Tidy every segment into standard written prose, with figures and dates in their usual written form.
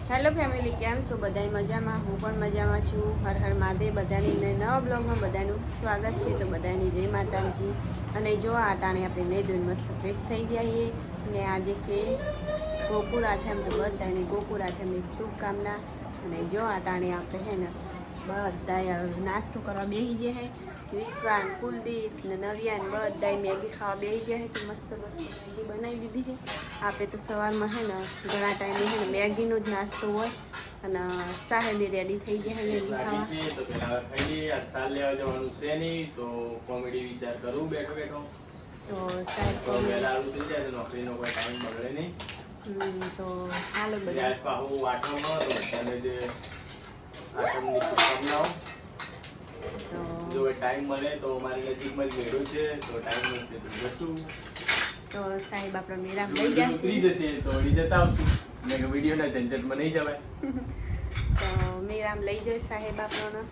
Hello family, કેમ છો? બધાય મજામાં? હું પણ મજામાં છું. હર હર મહાદેવ. બધાની નવા બ્લોગમાં બધાનું સ્વાગત છે. તો બધાની જય માતાજી. અને જો આ ટાણે આપણે નહીં ધોઈને મસ્ત ફ્રેશ થઈ જઈએ. અને આજે છે ગોકુળ આઠમ, તો બધાને ગોકુળ આઠમની શુભકામના. અને જો આ ટાણે આપણે હે ને બધા નાસ્તો કરવા બેસી જાય. વિશ્વાન, કુલદીપ ને નવ્યાન બધા મેગી ખાવા બેસી જાય. તો મસ્ત મસ્ત મેગી બનાવી દીધી છે. આપણે તો સવારમાં હે ને ઘણા ટાઈમે હે ને મેગીનો જ નાસ્તો હોય. અને સાહેબી રેડી થઈ ગયા મેગી ખાવા. તો પેલા ખાઈ આજ સાલ લેવા જવાનું છે નહીં, તો કોમેડી વિચાર કરું બેઠો બેઠો. તો સાહેબ તો વહેલા આવું થઈ જાય તો નોકરીનો કોઈ ટાઈમ બગડે નહીં. તો હાલો બધા આજ પાછું આઠમમાં તો બધાને જે આઠમની શુભકામનાઓ. તો જો ટાઈમ મળે તો મારી નજીકમાં જ મેળો છે, તો ટાઈમ મળશે તો જશું. તો સાહેબ આપણા મેળામાં જો લઈ વિડીયો ઉતરી જશે. જશે તો વળી જતા આવશું. મેં કે વિડીયોના ઝંઝટમાં નહીં જવાય. તો મેળામાં લઈ જાય સાહેબ આપણને.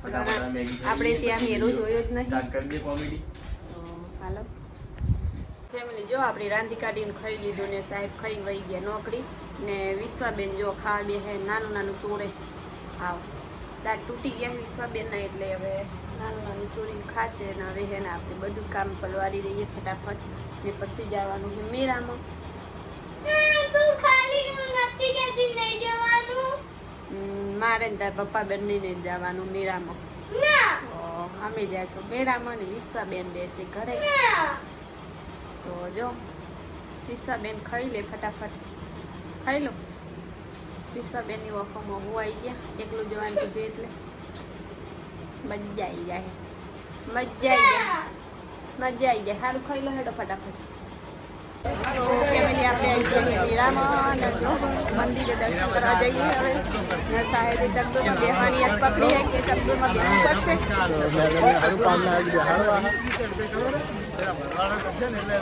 ફટાફટ મેગી ખાઈ આપણે લઈએ, ત્યાં પછી મેળો વિડીયો જોયો જ નહીં. સ્ટાર્ટ કરી દઈએ કોમેડી. તો હાલો ફેમિલી, જો આપણે રાંધી કાઢીને ખાઈ લીધું ને સાહેબ ખાઈને વહી ગયા નોકરી. ને વિશ્વાબેન જો ખાવા બે હે નાનું નાનું ચોળે. આવ દાંત તૂટી ગયા વિશ્વાબેનના, એટલે હવે નાનું નાનું ચોળીને ખાશે. ને હવે હે ને આપણે બધું કામ પલવારી દઈએ ફટાફટ. ને પછી જવાનું છે મેળામાં. મારે ને તાર પપ્પા બંનેને જવાનું મેળામાં. અમે જઈશું મેળામાં ને વિશ્વાબેન બેસે ઘરે. તો જો વિશ્વાબેન ખાઈ લે ફટાફટ. ખાઈ લો. વિશ્વાબેનની વખોમાં હું આવી ગયા. એકલું જવાનું કીધું એટલે મજા આવી જાય. મજા આવી જાય. મજા આવી જાય. સારું ખાઈ લો હેડો ફટાફટ. તો ફેમિલી આપણે આવી જઈએ મેળામાં. ને જો મંદિરે દર્શન કરવા જઈએ હવે. ને સાહેબે તકદોમાં બેહવાની યાદ પકડી છે કે તકદોમાં બેસવું પડશે.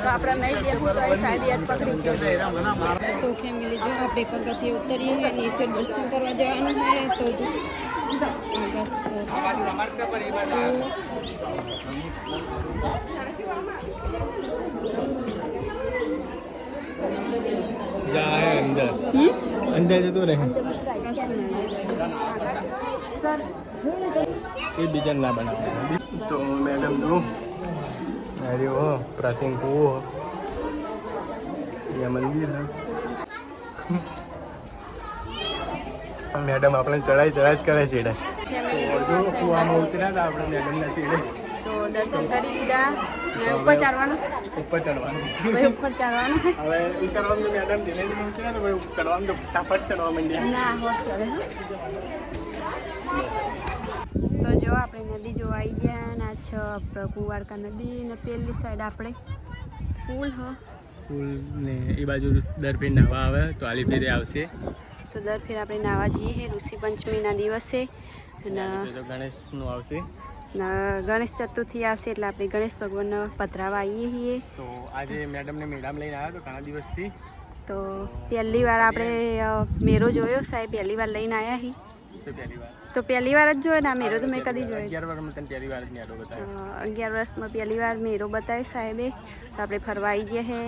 તો આપણે નહીં બેસવું તો એ સાહેબ યાદ પકડી ગયો. તો ફેમિલી જો આપણે પગથિયે ઉતરીએ છીએ, નીચે દર્શન કરવા જવાનું છે. તો જો અંદર જતો રહે એ બીજા ના બનાવે. તો મેડમ જો અરે હો પ્રાચીન કૂવો અહીંયા મંદિર હે. મેડમ આપણે ચડાઈ જ કરે છે. કૂવામાં ઉતર્યા હતા આપણે મેડમના છેડે. તો દર્શન કરી લીધા. ઉપર ચડવાનું. ઉપર ચડવાનું. ઉપર ચડવાનું. હવે ઉતરવાનું મેડમ ધીમે ધીમે ઉતર્યા તો ચડવાનું તો ફટાફટ ચડવા માંડ્યા. ના હોત ચડે. તો જો આપણે નદી જોવા આવી ગયા. ને આ છે આપણે કુવારકા નદી. ને પેલી સાઈડ આપણે પુલ. પુલ ને એ બાજુ દર ફેર નાવા આવે તો આલી ફેરે આવશે. તો દર ફેર આપણે નાવા જઈએ ઋષિ પંચમીના દિવસે. અને ગણેશનું આવશે. ગણેશ ચતુર્થી આવશે એટલે આપણે ગણેશ ભગવાનને પધરાવા આવીએ છીએ. તો આજે મેડમને મેળામાં લઈને આવ્યા તો ઘણા દિવસથી. તો પહેલી વાર આપણે મેળો જોયો. સાહેબ પહેલી વાર લઈને આવ્યા છીએ. તો પહેલી વાર જ જોયો ને આ મેળો તો મેં કદી જોયો. 11 વર્ષમાં તને પહેલી વાર મેળો બતાવ્યો. 11 વર્ષમાં પહેલી વાર મેળો બતાવ્યો સાહેબે. તો આપણે ફરવા આવી ગયા હે.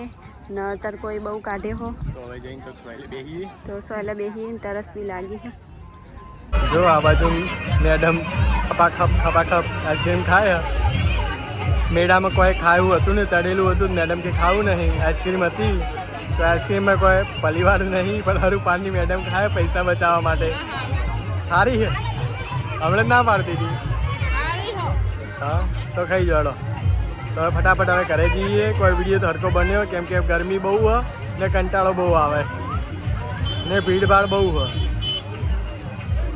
ન તર કોઈ બહુ કાઢે હો તો હવે જઈને તો સોયલે બેહીએ. તો સોયલે બેહીએ. તરસ બી લાગી છે. જો આ બાજુ મેડમ ખપાખપ આઈસ્ક્રીમ ખાય. મેળામાં કોઈ ખાવું હતું ને તળેલું હતું. મેડમ કે ખાવું નહીં. આઈસ્ક્રીમ હતી તો આઈસ્ક્રીમમાં કોઈ પરિવાર નહીં, પણ હરું પાણી મેડમ ખાય પૈસા બચાવવા માટે. સારી છે. હમણાં ના પાડતી હતી. હા તો ખાઈ જાડો. તો હવે ફટાફટ હવે ઘરે જઈએ. કોઈ વિડીયો તો હરકો બન્યો કેમ કે ગરમી બહુ હોય ને કંટાળો બહુ આવે ને ભીડભાડ બહુ હોય.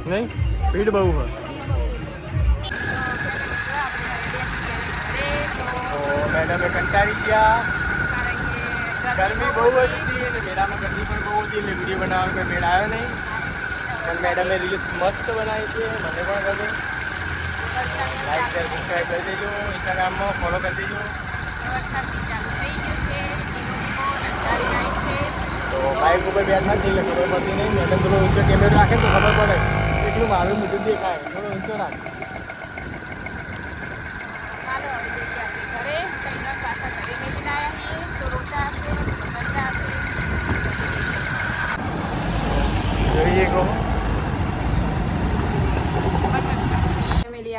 નહીં ભીડ બહુ હોય. તો મેડમે કંટાળી ગયા. ગરમી બહુ જ હતી અને મેળામાં ગરમી પણ બહુ હતી એટલે વિડીયો બનાવવાનો કોઈ મેળ આવ્યો નહીં. પણ મેડમે રીલ્સ મસ્ત બનાવી છે. મને પણ ગમે. લાઈક શેર સબસ્ક્રાઈબ કરી દેજો. ઇન્સ્ટાગ્રામમાં ફોલો કરી દેજો. તો બાઇક ઉપર બેઠા છે એટલે ખબર પડતી નહીં. મેડમ થોડો ઊંચો કેમેરો રાખે તો ખબર પડે. એટલું મારું મોટું દેખાય. થોડો ઊંચો રાખ.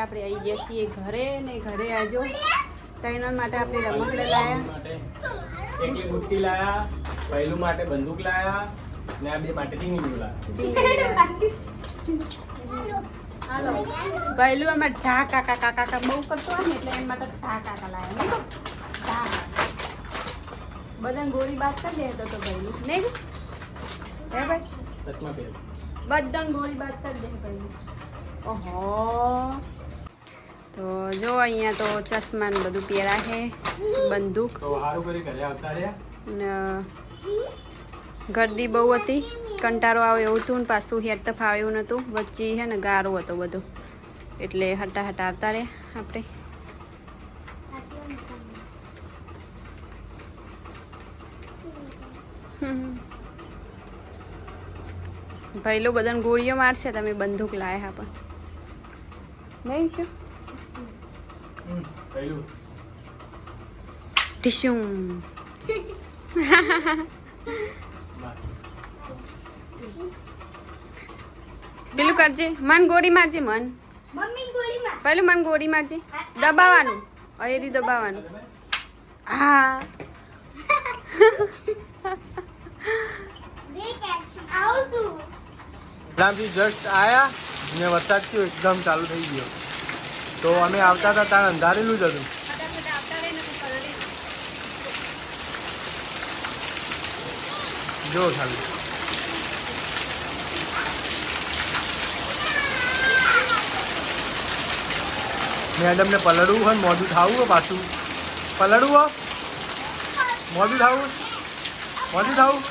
આપણે આવી ગયા છીએ ઘરે ને ઘરે આજો તૈનન માટે આપણે રમકડે લાયા એક ગુટ્ટી લાયા, પહેલું માટે બંદૂક લાયા ને આ બે માટે ટીંગલી લાયા. હાલો પહેલું અમે ઢા કાકા કાકા બહુ કરતો હોય ને એટલે એના માટે ઢા કાકા લાયા નહીં ઢા બધાને ગોળી બાદ કરી દે તો પહેલું નહીં હે ભાઈ સચમાં પહેલું બધાને ગોળી બાદ કરી દે પહેલું. ઓહો તો જો અહીંયા તો ચશ્મા ને બધું પહેરા છે બંદૂક તો સારું કરી ઘરે આવતા રહ્યા ને ગરદી બહુ હતી કંટાળો આવે એવું હતું ને પાછું હેડ તો ફાવે એવું નહોતું વચ્ચે છે ને ગારો હતો બધું એટલે હટા હટા આવતા રહ્યા આપણે. ભાઈલો બધાને ગોળીઓ મારશે તમે બંદૂક લાયા પણ નહીં છે પહેલું ટીશું પેલું કરજે મન ગોળી મારજે મન પેલું મન ગોળી મારજે દબાવવાનું અયરી દબાવવાનું હા ગામથી જસ્ટ આયા ને વરસાદ થયો એકદમ ચાલુ થઈ ગયો તો અમે આવતા હતા ત્યાં અંધારેલું જ હતું. જો ખાલી મેડમને પલળવું હોય ને મોઢું થાવું હોય પાછું પલળવું હોય મોઢું થાવું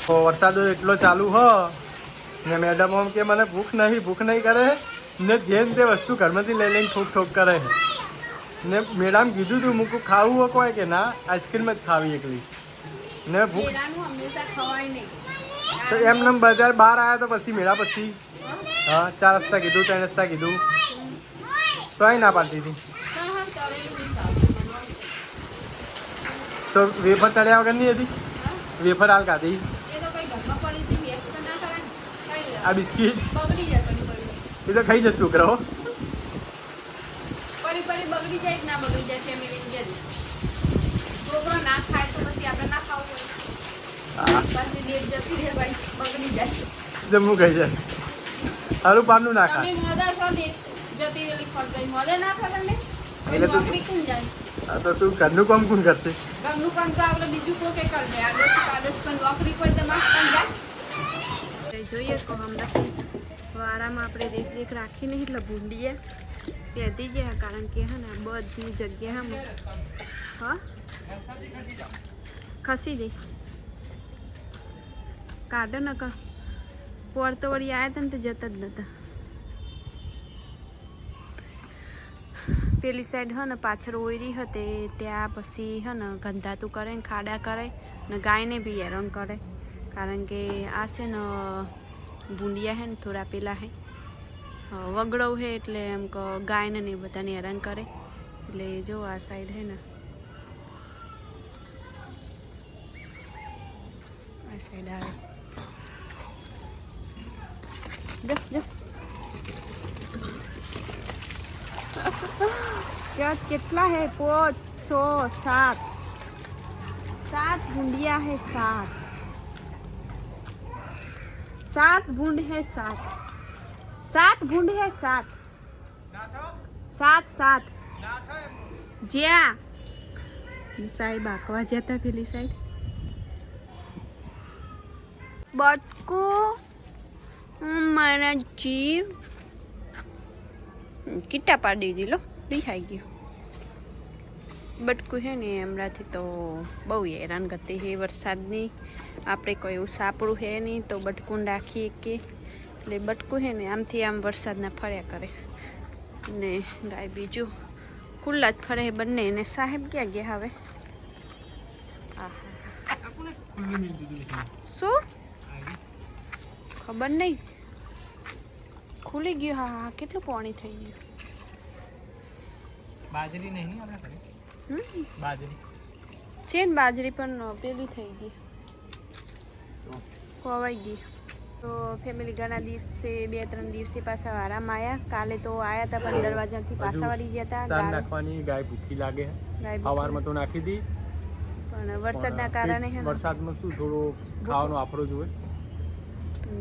તો વરસાદ એટલો ચાલુ હ ને મેડમ આમ કે મને ભૂખ નહીં કરે ને જેમ તે વસ્તુ ઘરમાંથી લઈ લઈને ઠોક કરે ને મેડમ કીધું તું મૂકું ખાવું હોય કોઈ કે ના આઈસ્ક્રીમ જ ખાવી એકલી ને ભૂખ તો એમને બજાર બહાર આવ્યા તો પછી મેળા પછી હા 4 રસ્તા કીધું 3 રસ્તા કીધું તો અહીં ના પાડતી હતી તો વેફર તળ્યા વગર નહીં હતી વેફર હાલ ખાધી આ બિસ્કીટ એ તો ખાઈ જશે છોકરાઓ જમવું ખાઈ જાય સારું પાનું ના ખા તો તું ઘરનું કામ કોણ કરશે જોઈએ તો હમણાં વારામાં આપણે દેખ રાખીને એટલે ભૂંડીએ પહેતી જાય કારણ કે હે ને બધી જગ્યા હા ખસી જઈ કાઢે ન કર પોર તો વળી આવ્યા હતા ને તો જતા જ નતા પેલી સાઈડ હે ને પાછળ ઓયરી હતી ત્યાં પછી હે ને ગંધાતું કરે ને ખાડા કરે ને ગાયને બી હેરાન કરે કારણ કે આ છે ને ભૂંડિયા હે ને થોડા પેલા હે વગડવ હે એટલે એમ કે ગાયને ને બધાને હેરાન કરે એટલે જો આ સાઈડ હે ને આ સાઈડ આવે જો કેટલા હે 5 6 7 भूंडिया है 7 भूंड है 7 भूंड है 7 ज्या साहिब आकवा जाता पेली साइड बटकू मारा जीव किट्टा पाड़ी दी लो रिहाई गयो बटकू है ने हमણાંથી તો બહુ હેરાન કરતી હે વરસાદની આપણે કોઈ એવું સાપડું હે નહીં તો બટકું રાખીએ કે એટલે બટકું હે ને આમથી આમ વરસાદના ફર્યા કરે ને ગાય બીજું ખુલ્લા જ ફરે બંને ને સાહેબ ક્યાં ગયા હવે શું ખબર નહીં ખુલી ગયું હા કેટલું પાણી થઈ ગયું બાજરી નહીં આપણા ઘરે બાજરી છે ને બાજરી પણ પેલી થઈ ગઈ ખવાઈ ગઈ તો ફેમિલી ઘણા દિવસે 2-3 દિવસે પાછા આરામ આવ્યા. કાલે તો આવ્યા હતા પણ દરવાજાથી પાછા વળી ગયા હતા. સાંજ નાખવાની ગાય ભૂખી લાગે. સવારમાં તો નાખી હતી પણ વરસાદના કારણે વરસાદમાં શું થોડો ખાવાનો આફરો જોઈએ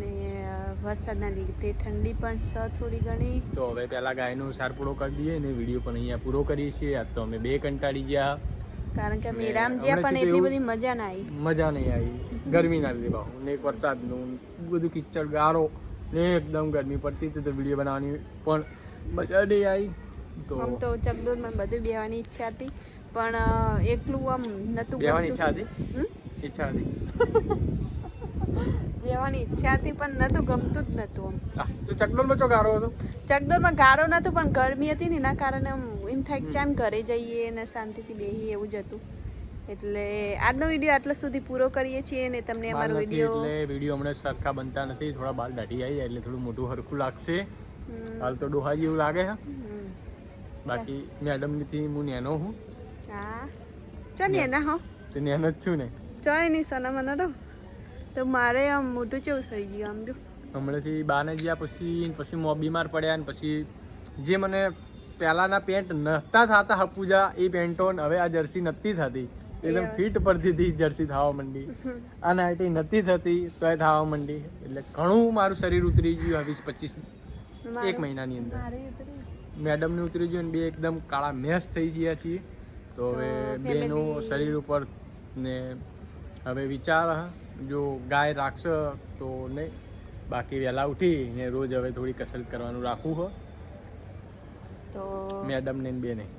ને વરસાદના લીધે ઠંડી પણ છે થોડી ઘણી. તો હવે પહેલા ગાયનો સાર પૂરો કરી દઈએ ને વિડીયો પણ અહીંયા પૂરો કરીએ છીએ. આજ તો અમે 2 કંટાળી ગયા કારણ કે મેરામ જ્યાં પણ એટલી બધી મજા ના નહીં આવી ગરમીના લીધે બાહુ ને વરસાદનું બધું કિચડ ગારો ને એકદમ ગરમી પડતી હતી તો વિડીયો બનાવવાની પણ મજા નહીં આવી. તો આમ તો ચકદોરમાં બધું બેહવાની ઈચ્છા હતી પણ એકલું આમ નતું બેહવાની ઈચ્છા હતી બેહવાની ઈચ્છા હતી પણ નતું ગમતું જ નતું આમ. તો ચકડોરમાં ચો ગારો હતો? ચકદોરમાં ગારો નતો પણ ગરમી હતી ને એના કારણે આમ એમ થાય કે ચાન ઘરે જઈએ ને શાંતિથી બેહીએ એવું જ હતું. એટલે આજનો વિડીયો આટલા સુધી પૂરો કરીએ છીએ ને તમને અમારો વિડીયો હમણાં સરખા બનતા નથી. થોડા બાલ દાઢી આવી જાય એટલે થોડું મોટું હરખું લાગશે. હાલ તો ડોહા જેવું લાગે છે. બાકી મેડમની હું નેનો હું. હા ચો નેના હો તો નેનો જ છું ને. ચોય નહીં સોના મને તો મારે આમ મોટું કેવું થઈ ગયું આમ જો. હમણાંથી બાને ગયા પછી બીમાર પડ્યા ને પછી જે મને પહેલાંના પેન્ટ નહોતા થતા હપુજા એ પેન્ટો હવે આ જર્સી નથી થતી. એકદમ ફિટ પડતી હતી જર્સી થવા માંડી. આ નાઇટી નથી થતી તો એ થવા માંડી. એટલે ઘણું મારું શરીર ઉતરી ગયું 20-25 1 મહિનાની અંદર. મેડમને ઉતરી ગયું ને 2 એકદમ કાળા મેસ થઈ ગયા છીએ. તો હવે બેનું શરીર ઉપર ને હવે વિચાર જો ગાય રાખશે તો નહીં. બાકી વહેલા ઉઠી ને રોજ હવે થોડી કસરત કરવાનું રાખવું હોય તો મેડમને બે નહીં.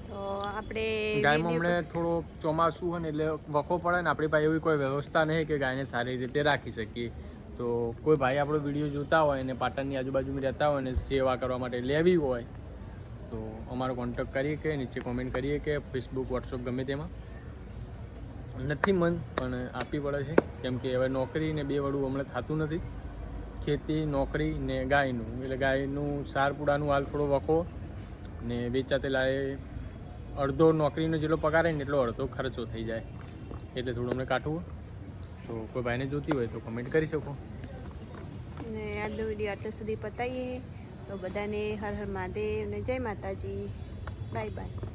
તો આપણે ગાયમાં હમણાં થોડો ચોમાસું હોય ને એટલે વખો પડે ને આપણી પાસે એવી કોઈ વ્યવસ્થા નહીં કે ગાયને સારી રીતે રાખી શકીએ. તો કોઈ ભાઈ આપણો વિડીયો જોતા હોય ને પાટણની આજુબાજુમાં રહેતા હોય ને સેવા કરવા માટે લેવી હોય તો અમારો કોન્ટેક્ટ કરીએ કે નીચે કોમેન્ટ કરીએ કે ફેસબુક વોટ્સઅપ ગમે તેમાં. નથી મન પણ આપવી પડે છે કેમ કે હવે નોકરી ને 2 વડું હમણાં થતું નથી. ખેતી નોકરી ને ગાયનું એટલે ગાયનું સાર પૂડાનું હાલ થોડો વખો ને વેચાતેલા એ અડધો નોકરીનો જેટલો પગાર ને એટલો અડધો ખર્ચો થઈ જાય એટલે થોડું અમને કાઢવું. તો કોઈ ભાઈને જોતી હોય તો કમેન્ટ કરી શકો. ને આજનો વિડીયો આટલા સુધી પતાવીએ તો બધાને હર હર મહાદેવ ને જય માતાજી. Bye bye.